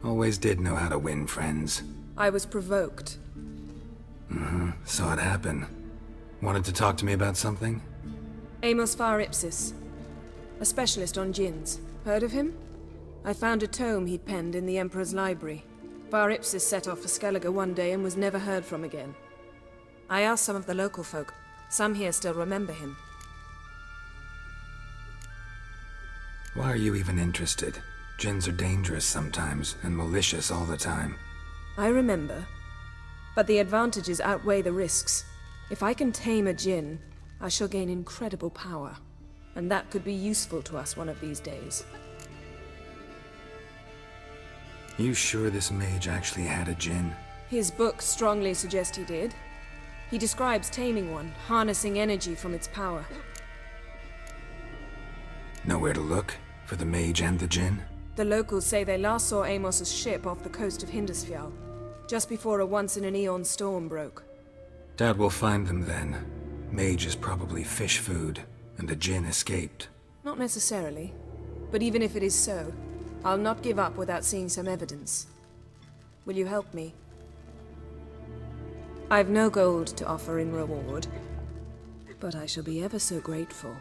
Always did know how to win friends. I was provoked. Saw it happen. Wanted to talk to me about something? Amos Far Ipsis. A specialist on djinns. Heard of him? I found a tome he'd penned in the Emperor's library. Far Ipsis set off for Skellige one day and was never heard from again. I asked some of the local folk. Some here still remember him. Why are you even interested? Djinns are dangerous sometimes, and malicious all the time. I remember. But the advantages outweigh the risks. If I can tame a djinn, I shall gain incredible power. And that could be useful to us one of these days. You sure this mage actually had a djinn? His books strongly suggest he did. He describes taming one, harnessing energy from its power. Nowhere to look? For the mage and the djinn? The locals say they last saw Amos's ship off the coast of Hindisfjall, just before a once-in-an-eon storm broke. Doubt we'll find them then. Mage is probably fish food, and the djinn escaped. Not necessarily. But even if it is so, I'll not give up without seeing some evidence. Will you help me? I've no gold to offer in reward, but I shall be ever so grateful.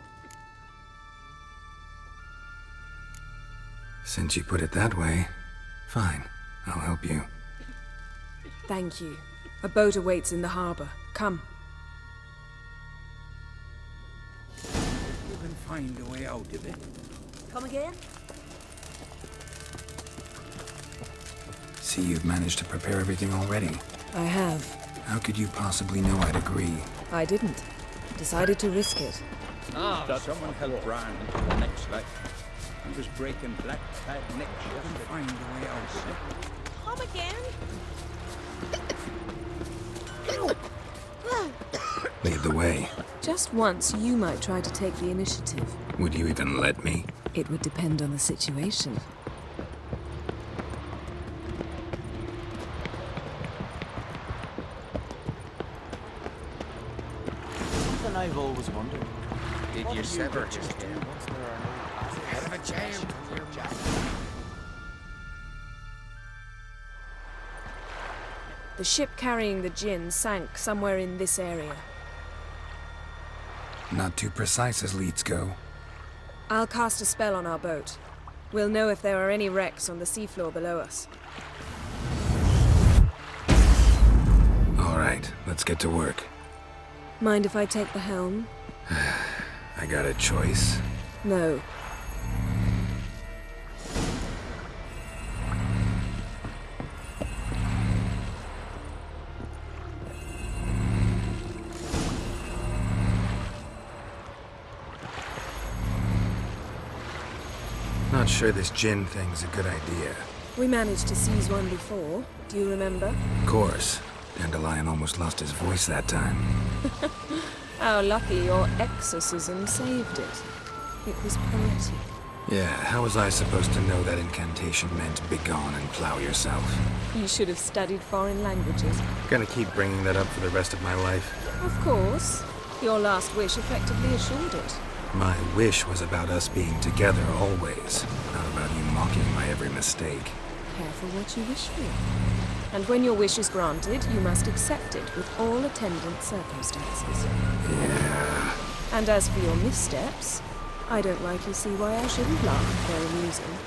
Since you put it that way, fine. I'll help you. Thank you. A boat awaits in the harbor. Come. You can find a way out of it. Come again? See, you've managed to prepare everything already. I have. How could you possibly know I'd agree? I didn't. Decided to risk it. Someone help Brian into the next life. He was breaking black cat necks. You can find a way out of it. Come again? Lead the way. Just once, you might try to take the initiative. Would you even let me? It would depend on the situation. Something I've always wondered. Did you sever his tail? Once there are no assets, Hell of a jail. The ship carrying the djinn sank somewhere in this area. Not too precise as leads go. I'll cast a spell on our boat. We'll know if there are any wrecks on the seafloor below us. All right, let's get to work. Mind if I take the helm? I got a choice. No. Not sure this djinn thing's a good idea. We managed to seize one before. Do you remember? Of course. Dandelion almost lost his voice that time. How lucky your exorcism saved it. It was poetic. Yeah, how was I supposed to know that incantation meant begone and plow yourself? You should have studied foreign languages. Gonna keep bringing that up for the rest of my life. Of course. Your last wish effectively assured it. My wish was about us being together always, not about you mocking my every mistake. Careful what you wish for. And when your wish is granted, you must accept it with all attendant circumstances. Yeah. And as for your missteps, I don't rightly see why I shouldn't laugh. They're amusing.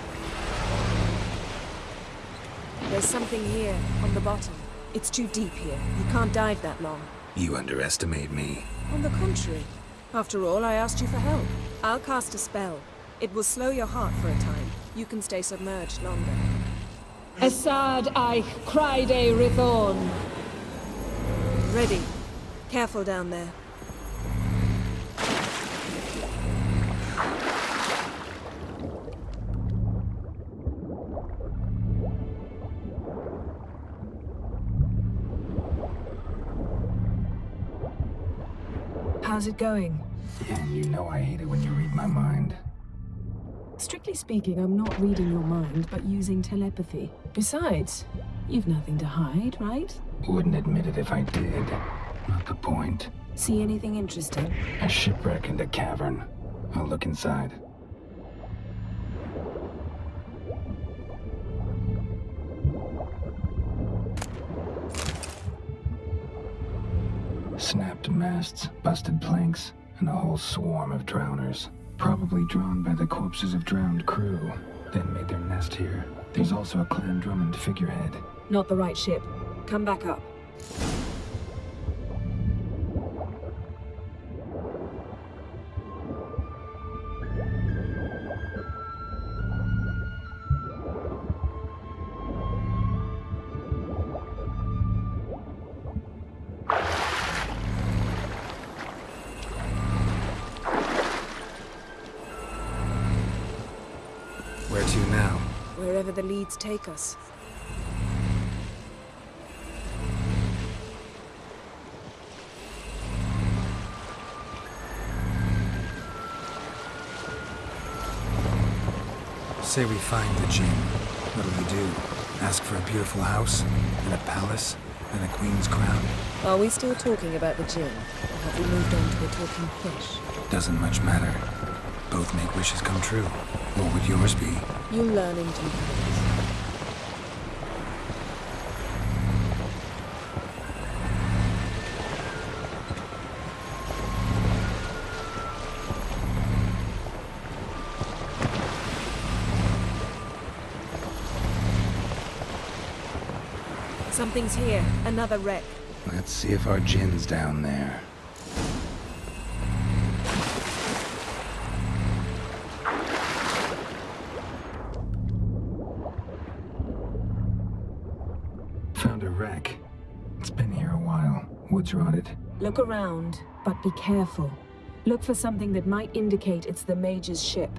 There's something here, on the bottom. It's too deep here. You can't dive that long. You underestimate me. On the contrary. After all, I asked you for help. I'll cast a spell. It will slow your heart for a time. You can stay submerged longer. Assad Eich Cryde Rithorn. Ready. Careful down there. How's it going? And you know I hate it when you read my mind. Strictly speaking, I'm not reading your mind, but using telepathy. Besides, you've nothing to hide, right? Wouldn't admit it if I did. Not the point. See anything interesting? A shipwreck and a cavern. I'll look inside. Snapped masts, busted planks, and a whole swarm of drowners. Probably drawn by the corpses of drowned crew, then made their nest here. There's also a Clan Drummond figurehead. Not the right ship. Come back up. Where to now? Wherever the leads take us. Say we find the Jinn. What'll you do? Ask for a beautiful house? And a palace? And a queen's crown? Are we still talking about the Jinn? Or have we moved on to a talking fish? Doesn't much matter. Both make wishes come true. What would yours be? You'll learn in due course. Something's here. Another wreck. Let's see if our Jinn's down there. Found a wreck. It's been here a while. Wood's rotted. Look around, but be careful. Look for something that might indicate it's the Mage's ship.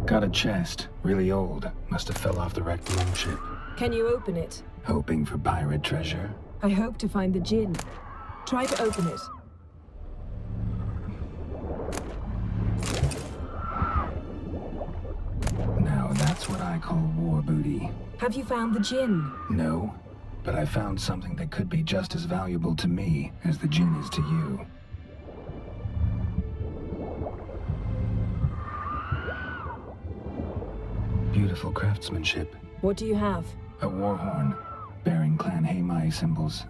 Got a chest. Really old. Must have fell off the wrecked longship. Can you open it? Hoping for pirate treasure. I hope to find the Jinn. Try to open it. Now that's what I call war booty. Have you found the Jinn? No, but I found something that could be just as valuable to me as the Jinn is to you. Beautiful craftsmanship. What do you have? A war horn, bearing Clan Haemai symbols.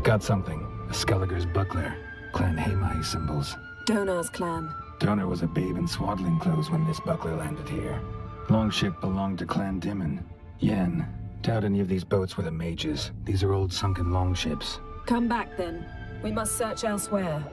Got something. A Skelliger's buckler. Clan Haemai symbols. Donar's clan. Donar was a babe in swaddling clothes when this buckler landed here. Longship belonged to Clan Dimon. Yen, doubt any of these boats were the mages. These are old sunken longships. Come back then. We must search elsewhere.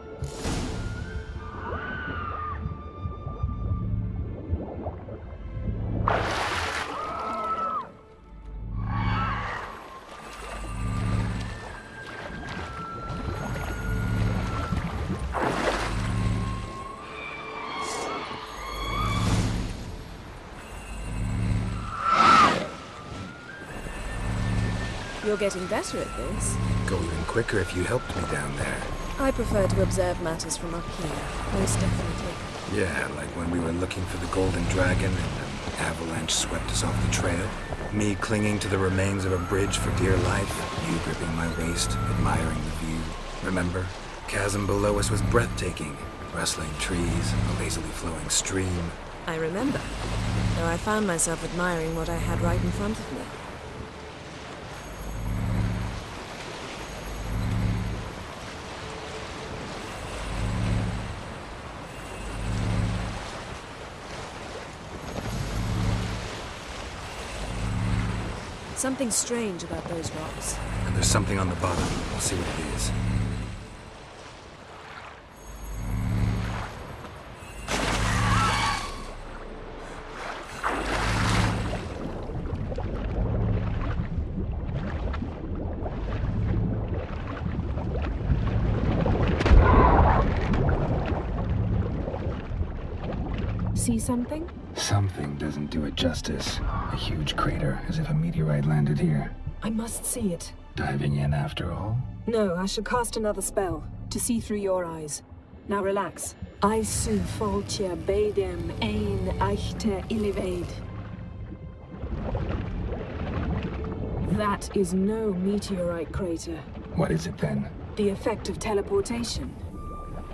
You're getting better at this. Go even quicker if you helped me down there. I prefer to observe matters from up here, most definitely. Yeah, like when we were looking for the Golden Dragon and an avalanche swept us off the trail. Me clinging to the remains of a bridge for dear life. You gripping my waist, admiring the view. Remember? Chasm below us was breathtaking. Rustling trees, a lazily flowing stream. I remember, though I found myself admiring what I had right in front of me. Something strange about those rocks. And there's something on the bottom. We'll see what it is. See something? Something doesn't do it justice. A huge crater, as if a meteorite landed here. I must see it. Diving in after all? No, I shall cast another spell to see through your eyes. Now relax. Aisu foltia beidem ein eichte iliveid. That is no meteorite crater. What is it then? The effect of teleportation.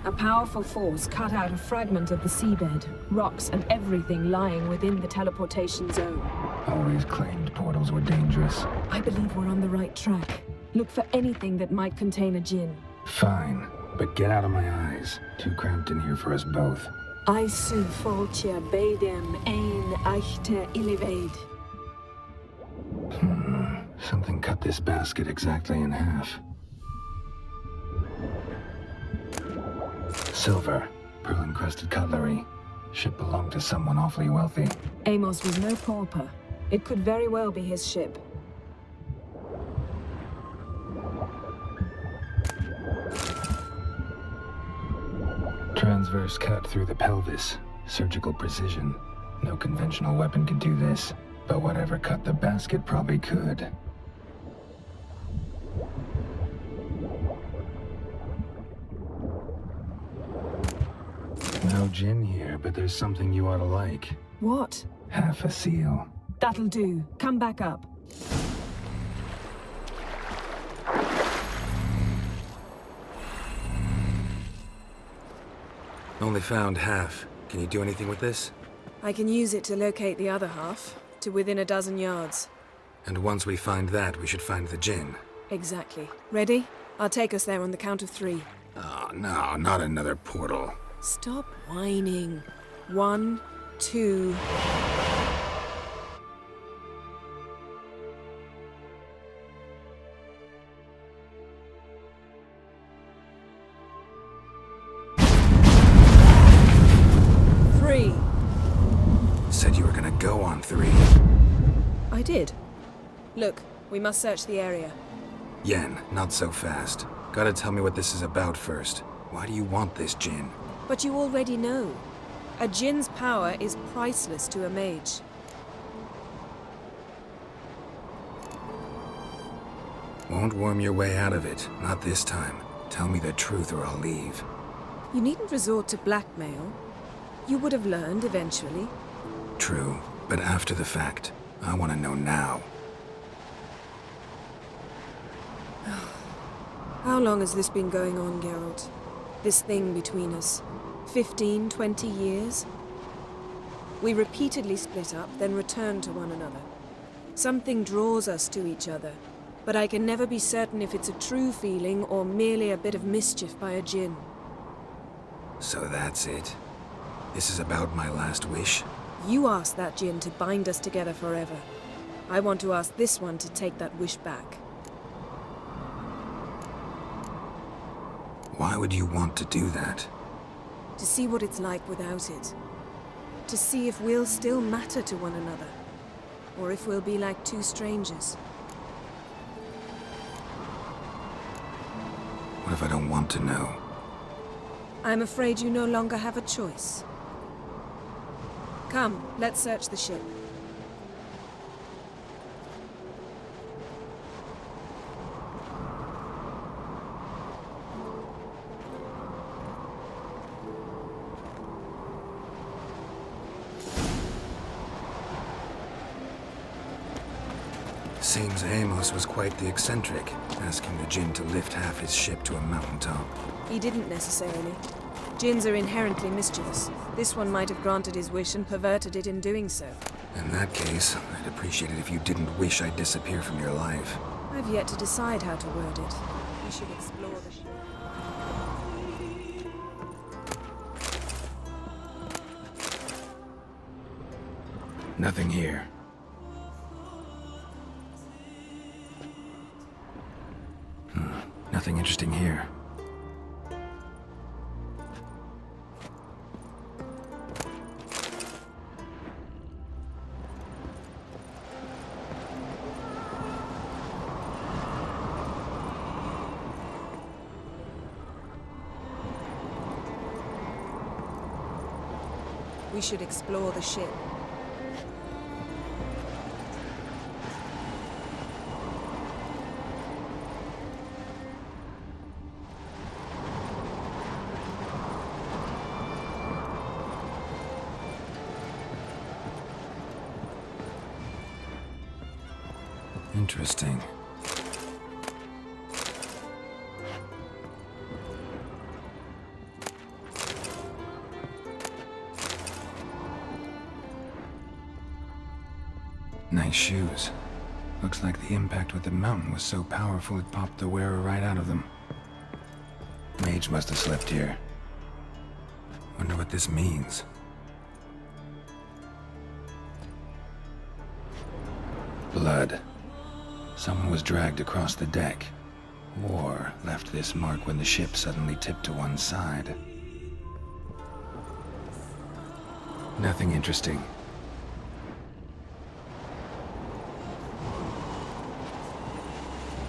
A powerful force cut out a fragment of the seabed, rocks and everything lying within the teleportation zone. Always claimed portals were dangerous. I believe we're on the right track. Look for anything that might contain a djinn. Fine, but get out of my eyes. Too cramped in here for us both. Aisu foltia beidem ein eichte ilivaid. Something cut this basket exactly in half. Silver, pearl-encrusted cutlery. Ship belonged to someone awfully wealthy. Amos was no pauper. It could very well be his ship. Transverse cut through the pelvis. Surgical precision. No conventional weapon could do this. But whatever cut the basket probably could. No gin here, but there's something you ought to like. What? Half a seal. That'll do. Come back up. Only found half. Can you do anything with this? I can use it to locate the other half, to within a dozen yards. And once we find that, we should find the gin. Exactly. Ready? I'll take us there on the count of 3. Oh, no, not another portal. Stop whining. 1, 2... Said you were gonna go on 3. I did. Look, we must search the area. Yen, not so fast. Gotta tell me what this is about first. Why do you want this gin? But you already know. A djinn's power is priceless to a mage. Won't worm your way out of it. Not this time. Tell me the truth or I'll leave. You needn't resort to blackmail. You would have learned eventually. True, but after the fact. I want to know now. How long has this been going on, Geralt? This thing between us? 15, 20 years? We repeatedly split up, then returned to one another. Something draws us to each other, but I can never be certain if it's a true feeling or merely a bit of mischief by a djinn. So that's it. This is about my last wish? You asked that djinn to bind us together forever. I want to ask this one to take that wish back. Why would you want to do that? To see what it's like without it. To see if we'll still matter to one another. Or if we'll be like two strangers. What if I don't want to know? I'm afraid you no longer have a choice. Come, let's search the ship. Seems Amos was quite the eccentric, asking the djinn to lift half his ship to a mountaintop. He didn't necessarily. Djinns are inherently mischievous. This one might have granted his wish and perverted it in doing so. In that case, I'd appreciate it if you didn't wish I'd disappear from your life. I've yet to decide how to word it. We should explore the ship. Nothing here. Nothing interesting here. We should explore the ship. Interesting. Nice shoes. Looks like the impact with the mountain was so powerful it popped the wearer right out of them. Mage must have slept here. Wonder what this means. Blood. Someone was dragged across the deck. Or left this mark when the ship suddenly tipped to one side. Nothing interesting.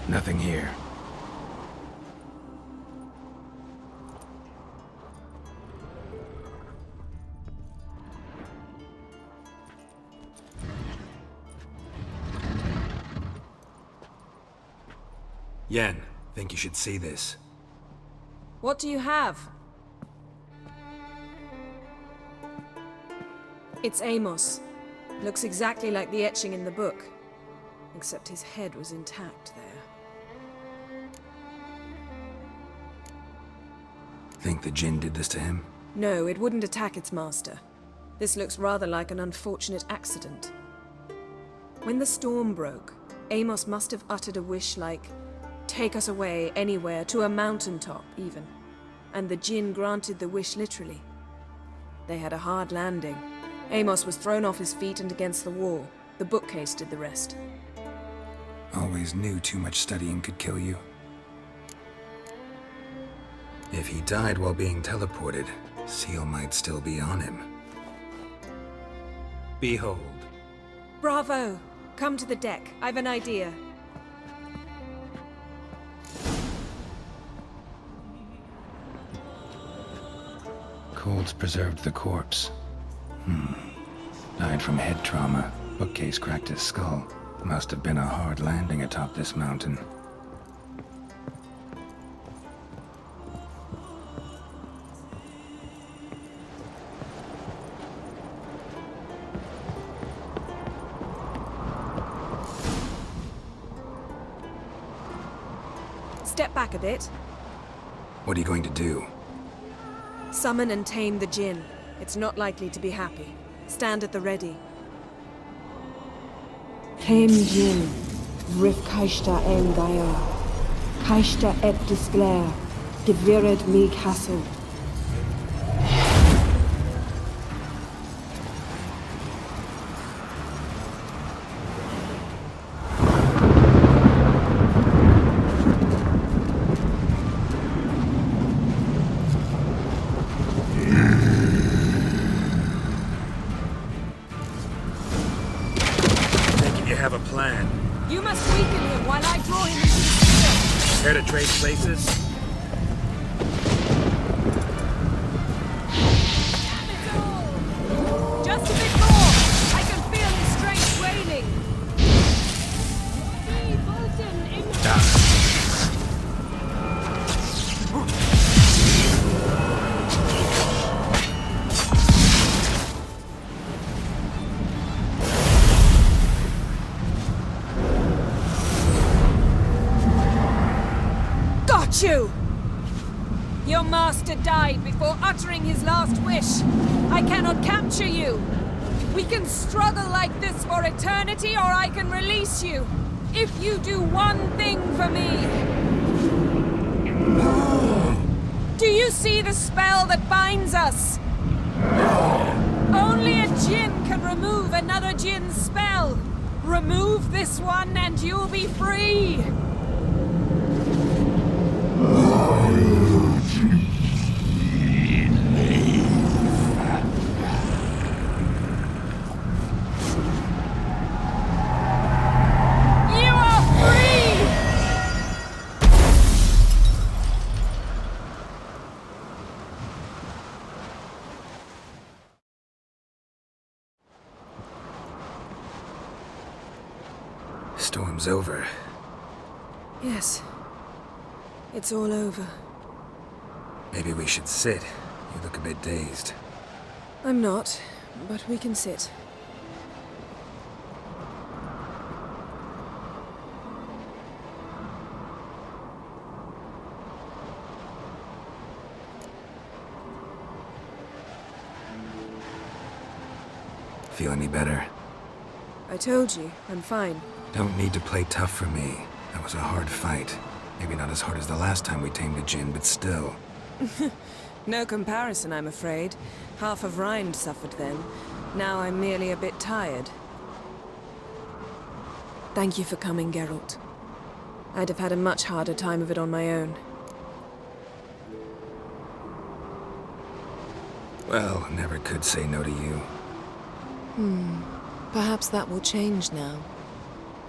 Nothing here. Yen, think you should see this. What do you have? It's Amos. Looks exactly like the etching in the book. Except his head was intact there. Think the Jinn did this to him? No, it wouldn't attack its master. This looks rather like an unfortunate accident. When the storm broke, Amos must have uttered a wish like, "Take us away, anywhere, to a mountaintop, even." And the Jinn granted the wish literally. They had a hard landing. Amos was thrown off his feet and against the wall. The bookcase did the rest. Always knew too much studying could kill you. If he died while being teleported, Seal might still be on him. Behold. Bravo! Come to the deck. I've an idea. Cold's preserved the corpse. Died from head trauma. Bookcase cracked his skull. Must have been a hard landing atop this mountain. Step back a bit. What are you going to do? Summon and tame the Jinn. It's not likely to be happy. Stand at the ready. Tame Jinn, Rif Kaishta Engaya, Kaishta et Disglair, Gevired me Castle. Have a plan. You must weaken him while I draw him into the sphere. Care to trade places? Damn it all! Just a bit more! I can feel his strength waning. You! Your master died before uttering his last wish. I cannot capture you. We can struggle like this for eternity, or I can release you. If you do one thing for me. Do you see the spell that binds us? Only a Jinn can remove another Jinn's spell. Remove this one and you'll be free. Storm's over. Yes. It's all over. Maybe we should sit. You look a bit dazed. I'm not, but we can sit. Feel any better? I told you, I'm fine. Don't need to play tough for me. That was a hard fight. Maybe not as hard as the last time we tamed a djinn, but still. No comparison, I'm afraid. Half of Rind suffered then. Now I'm merely a bit tired. Thank you for coming, Geralt. I'd have had a much harder time of it on my own. Well, never could say no to you. Perhaps that will change now.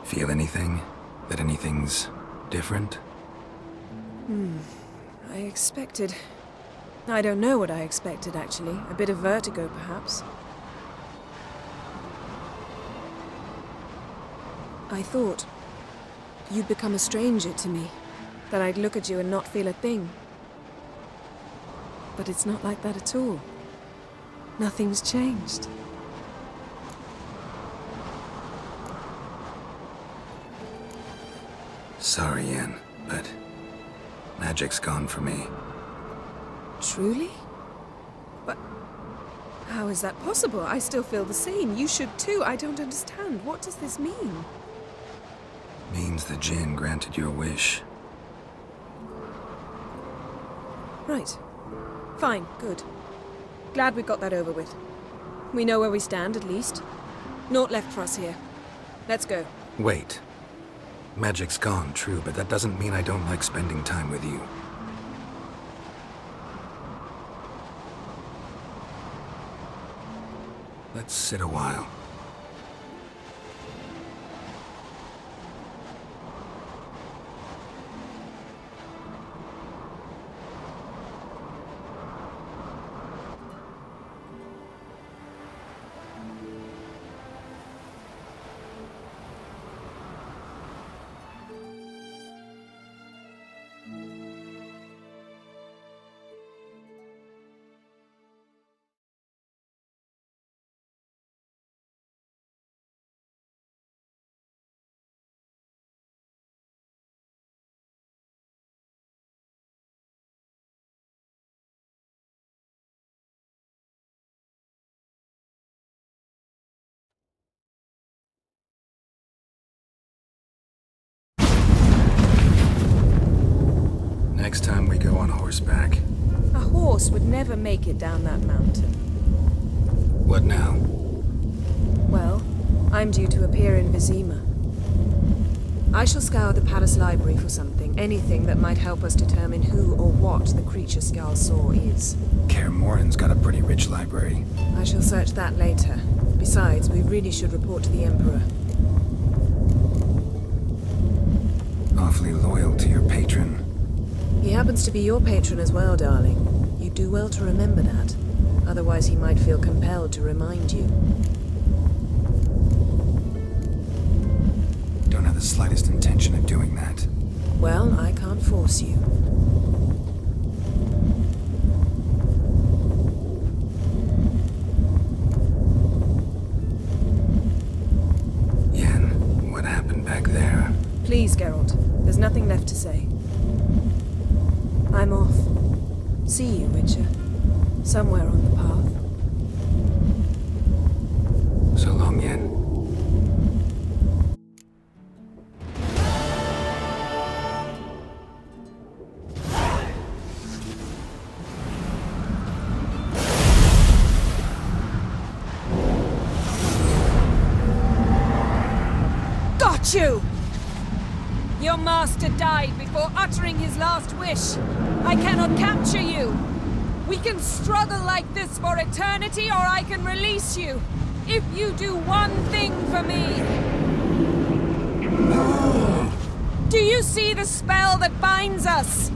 Feel anything? That anything's different? I expected... I don't know what I expected, actually. A bit of vertigo, perhaps. I thought you'd become a stranger to me. That I'd look at you and not feel a thing. But it's not like that at all. Nothing's changed. Sorry, Yen, but magic's gone for me. Truly? But how is that possible? I still feel the same. You should too. I don't understand. What does this mean? Means the djinn granted your wish. Right. Fine. Good. Glad we got that over with. We know where we stand, at least. Naught left for us here. Let's go. Wait. Magic's gone, true, but that doesn't mean I don't like spending time with you. Let's sit a while. Next time we go on horseback. A horse would never make it down that mountain. What now? Well, I'm due to appear in Vizima. I shall scour the palace library for something, anything that might help us determine who or what the creature Skjal saw is. Kaer Morhen's got a pretty rich library. I shall search that later. Besides, we really should report to the Emperor. Awfully loyal to your patron. He happens to be your patron as well, darling. You do well to remember that. Otherwise, he might feel compelled to remind you. Don't have the slightest intention of doing that. Well, I can't force you. Yen, what happened back there? Please, Geralt. There's nothing left to say. I'm off. See you, Witcher. Somewhere on the path. So long, Yen. Got you! Your master died before uttering his last wish. I cannot capture you. We can struggle like this for eternity, or I can release you. If you do one thing for me. Do you see the spell that binds us?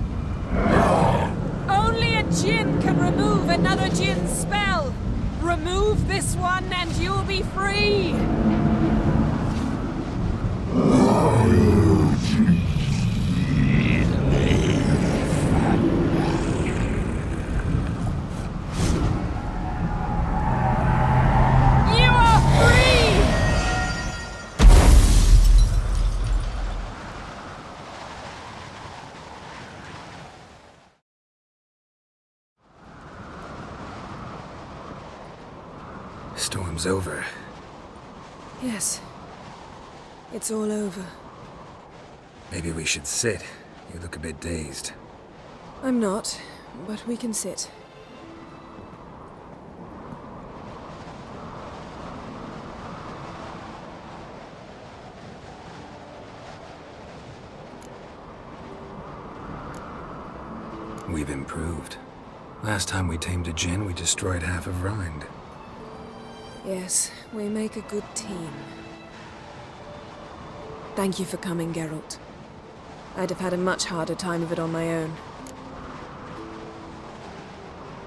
Only a djinn can remove another djinn's spell. Remove this one and you'll be free. Storm's over. Yes. It's all over. Maybe we should sit. You look a bit dazed. I'm not, but we can sit. We've improved. Last time we tamed a Jinn, we destroyed half of Rind. Yes, we make a good team. Thank you for coming, Geralt. I'd have had a much harder time of it on my own.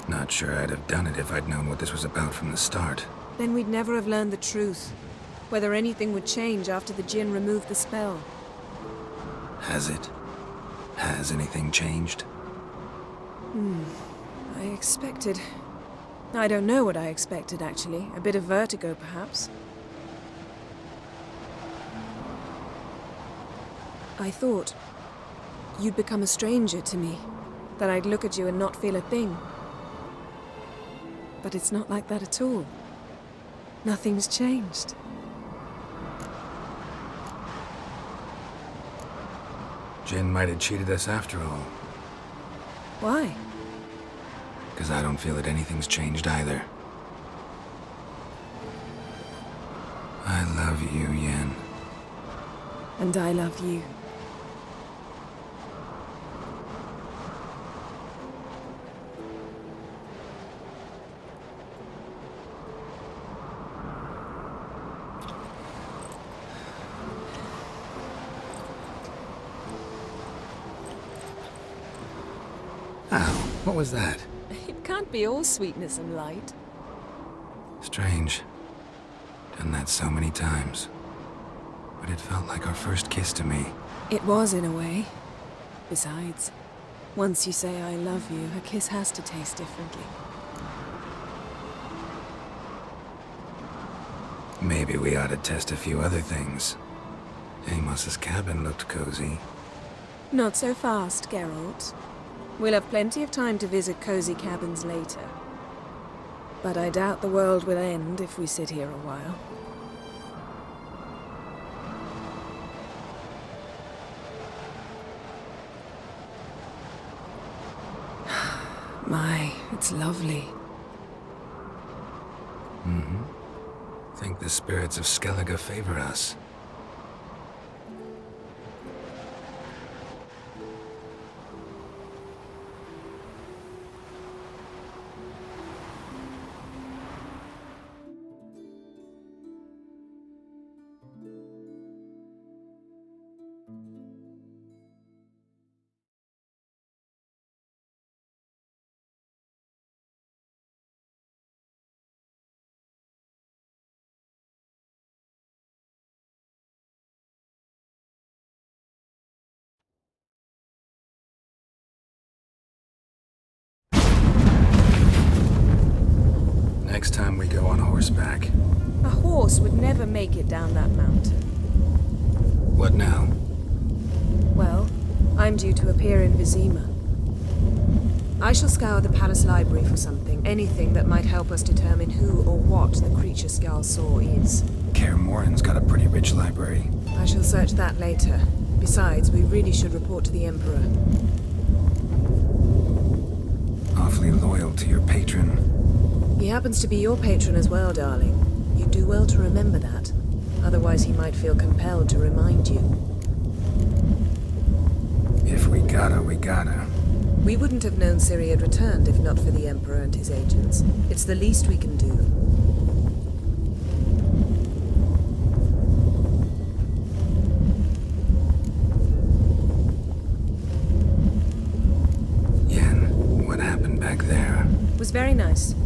Not sure I'd have done it if I'd known what this was about from the start. Then we'd never have learned the truth. Whether anything would change after the Jinn removed the spell. Has it? Has anything changed? I expected... I don't know what I expected, actually. A bit of vertigo, perhaps. I thought you'd become a stranger to me. That I'd look at you and not feel a thing. But it's not like that at all. Nothing's changed. Jinn might have cheated us after all. Why? Because I don't feel that anything's changed either. I love you, Yen. And I love you. Ow, what was that? It can't be all sweetness and light. Strange. Done that so many times. But it felt like our first kiss to me. It was, in a way. Besides, once you say I love you, a kiss has to taste differently. Maybe we ought to test a few other things. Amos's cabin looked cozy. Not so fast, Geralt. We'll have plenty of time to visit cozy cabins later. But I doubt the world will end if we sit here a while. My, it's lovely. Think the spirits of Skellige favor us. Next time we go on horseback. A horse would never make it down that mountain. What now? Well, I'm due to appear in Vizima. I shall scour the palace library for something, anything that might help us determine who or what the creature Skjal saw is. Kaer Morhen's got a pretty rich library. I shall search that later. Besides, we really should report to the Emperor. Awfully loyal to your patron. He happens to be your patron as well, darling. You do well to remember that. Otherwise, he might feel compelled to remind you. If we gotta, we gotta. We wouldn't have known Ciri had returned if not for the Emperor and his agents. It's the least we can do. Yen, what happened back there? It was very nice.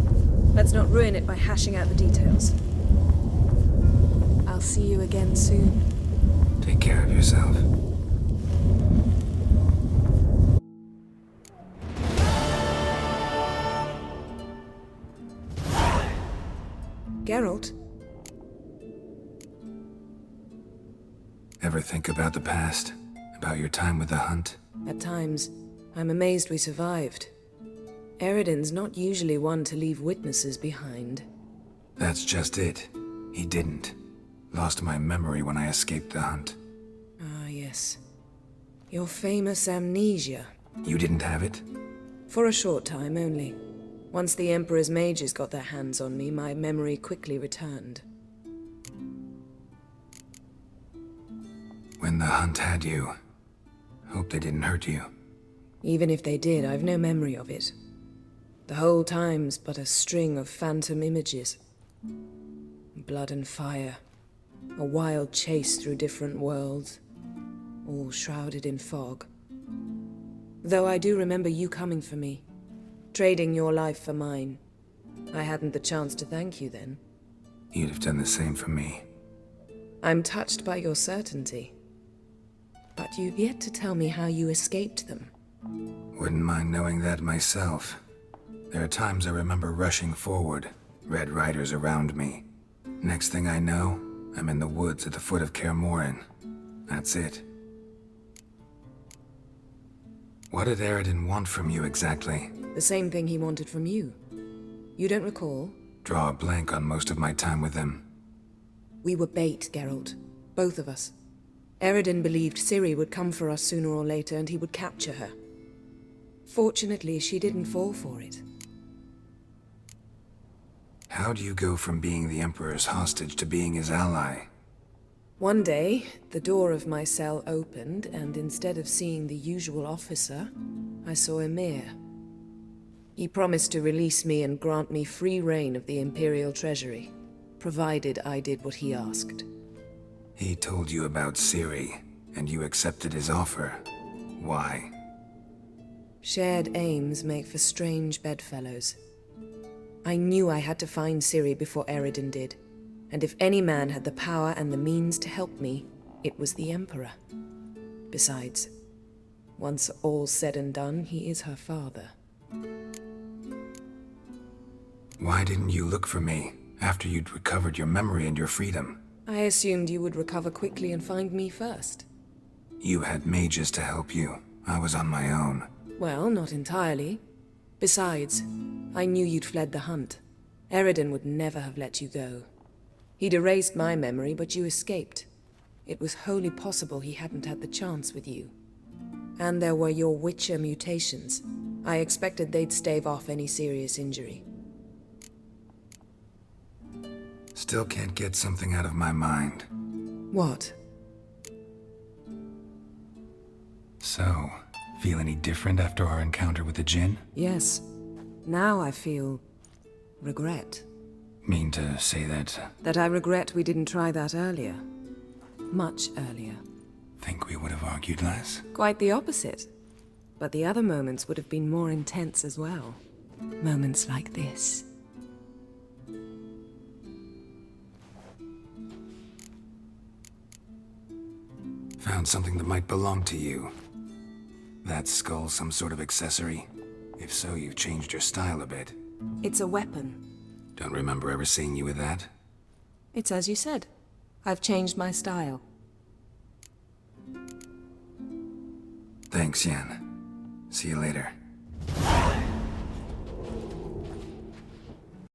Let's not ruin it by hashing out the details. I'll see you again soon. Take care of yourself. Geralt? Ever think about the past? About your time with the Hunt? At times, I'm amazed we survived. Eredin's not usually one to leave witnesses behind. That's just it. He didn't. Lost my memory when I escaped the hunt. Ah, yes. Your famous amnesia. You didn't have it? For a short time only. Once the Emperor's mages got their hands on me, my memory quickly returned. When the hunt had you, hope they didn't hurt you. Even if they did, I've no memory of it. The whole time's but a string of phantom images. Blood and fire. A wild chase through different worlds. All shrouded in fog. Though I do remember you coming for me. Trading your life for mine. I hadn't the chance to thank you then. You'd have done the same for me. I'm touched by your certainty. But you've yet to tell me how you escaped them. Wouldn't mind knowing that myself. There are times I remember rushing forward, Red Riders around me. Next thing I know, I'm in the woods at the foot of Kaer Morhen. That's it. What did Eredin want from you exactly? The same thing he wanted from you. You don't recall? Draw a blank on most of my time with him. We were bait, Geralt. Both of us. Eredin believed Ciri would come for us sooner or later and he would capture her. Fortunately, she didn't fall for it. How do you go from being the Emperor's hostage to being his ally? One day, the door of my cell opened, and instead of seeing the usual officer, I saw Emir. He promised to release me and grant me free reign of the Imperial Treasury, provided I did what he asked. He told you about Ciri, and you accepted his offer. Why? Shared aims make for strange bedfellows. I knew I had to find Ciri before Eredin did, and if any man had the power and the means to help me, it was the Emperor. Besides, once all's said and done, he is her father. Why didn't you look for me after you'd recovered your memory and your freedom? I assumed you would recover quickly and find me first. You had mages to help you. I was on my own. Well, not entirely. Besides, I knew you'd fled the hunt. Eredin would never have let you go. He'd erased my memory, but you escaped. It was wholly possible he hadn't had the chance with you. And there were your Witcher mutations. I expected they'd stave off any serious injury. Still can't get something out of my mind. What? So, feel any different after our encounter with the Jinn? Yes. Now I feel regret. Mean to say that? That I regret we didn't try that earlier. Much earlier. Think we would have argued less? Quite the opposite. But the other moments would have been more intense as well. Moments like this. Found something that might belong to you. That skull some sort of accessory? If so, you've changed your style a bit. It's a weapon. Don't remember ever seeing you with that. It's as you said. I've changed my style. Thanks, Yen. See you later.